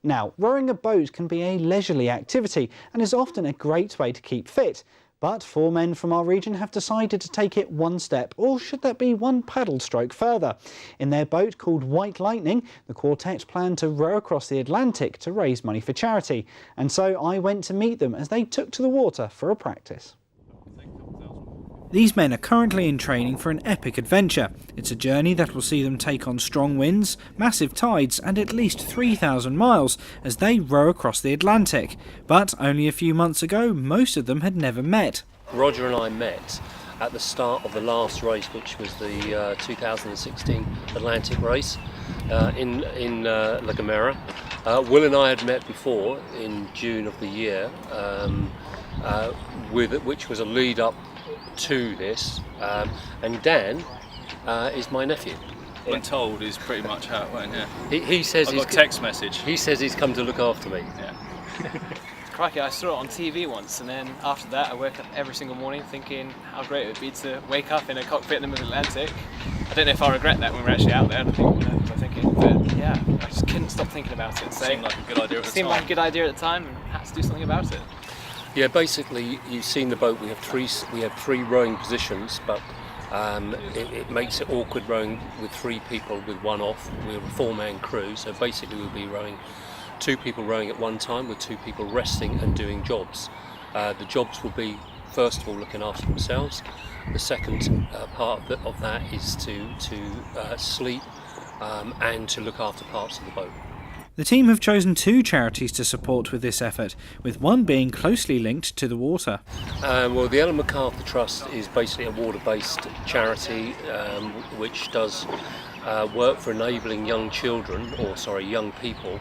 Now, rowing a boat can be a leisurely activity and is often a great way to keep fit. But 4 men from our region have decided to take it one step, or should that be one paddle stroke further. In their boat called White Lightning, the quartet plan to row across the Atlantic to raise money for charity. And so I went to meet them as they took to the water for a practice. These men are currently in training for an epic adventure. It's a journey that will see them take on strong winds, massive tides and at least 3,000 miles as they row across the Atlantic. But only a few months ago, most of them had never met. Roger and I met at the start of the last race, which was the 2016 Atlantic race in La Gomera. Will and I had met before in June of the year, which was a lead up to this, and Dan is my nephew. Been told is pretty much how it went. Yeah. He says I got a text message. He says he's come to look after me. Yeah. Crikey, I saw it on TV once, and then after that I woke up every single morning thinking how great it would be to wake up in a cockpit in the middle of the Atlantic. I don't know if I regret that when we're actually out there. I think I'm thinking, but yeah, I just couldn't stop thinking about it. So Seemed like a good idea at the time. Seemed like a good idea at the time, and had to do something about it. Yeah, basically you've seen the boat. We have three rowing positions, but it makes it awkward rowing with 3 people with one off. We're a 4-man crew, so basically we'll be rowing 2 people rowing at one time with 2 people resting and doing jobs. The jobs will be, first of all, looking after themselves. The second part of that is to sleep and to look after parts of the boat. The team have chosen 2 charities to support with this effort, with one being closely linked to the water. Well, the Ellen MacArthur Trust is basically a water-based charity which does work for enabling young people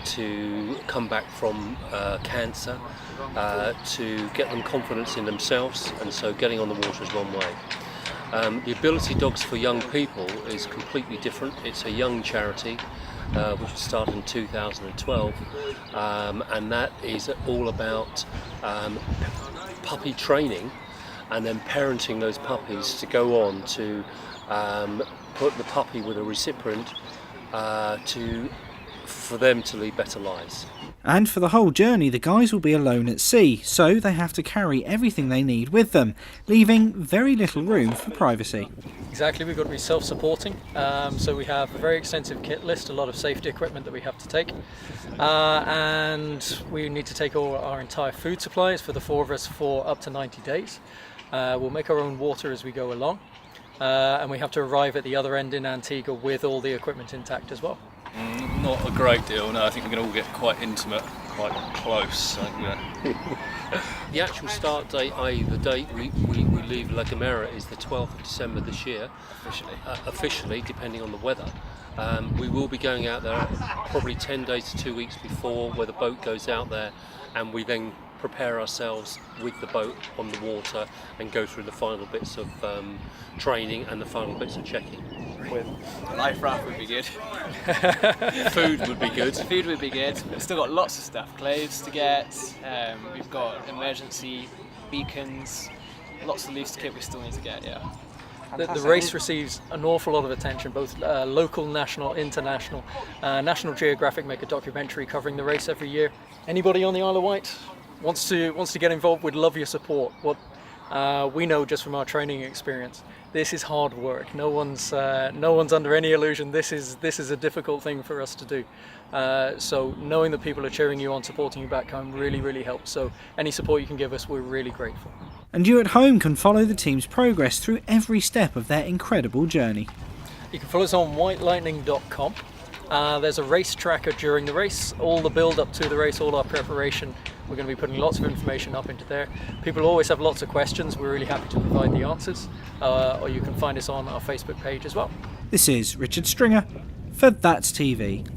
to come back from cancer, to get them confidence in themselves, and so getting on the water is one way. The Ability Dogs for Young People is completely different. It's a young charity which was started in 2012, and that is all about puppy training and then parenting those puppies to go on to put the puppy with a recipient for them to lead better lives. And for the whole journey, the guys will be alone at sea, so they have to carry everything they need with them, leaving very little room for privacy. Exactly, we've got to be self-supporting, so we have a very extensive kit list, a lot of safety equipment that we have to take, and we need to take all our entire food supplies for the 4 of us for up to 90 days. We'll make our own water as we go along, and we have to arrive at the other end in Antigua with all the equipment intact as well. Not a great deal, no. I think we're going to all get quite intimate, quite close. So, yeah. The actual start date, i.e. the date we leave La Gomera, is the 12th of December this year. Officially, depending on the weather. We will be going out there probably 10 days to 2 weeks before, where the boat goes out there, and we then prepare ourselves with the boat on the water and go through the final bits of training and the final bits of checking. With life raft would be good. Food would be good. Food would be good. We've still got lots of stuff. Clothes to get. We've got emergency beacons. Lots of loose kit we still need to get. Yeah. The race receives an awful lot of attention, both local, national, international. National Geographic make a documentary covering the race every year. Anybody on the Isle of Wight wants to get involved, we'd love your support. What we know just from our training experience, this is hard work. No one's under any illusion. This is a difficult thing for us to do. So knowing that people are cheering you on, supporting you back home really, really helps. So any support you can give us, we're really grateful. And you at home can follow the team's progress through every step of their incredible journey. You can follow us on whitelightning.com. There's a race tracker during the race, all the build up to the race, all our preparation. We're going to be putting lots of information up into there. People always have lots of questions. We're really happy to provide the answers. Or you can find us on our Facebook page as well. This is Richard Stringer for That's TV.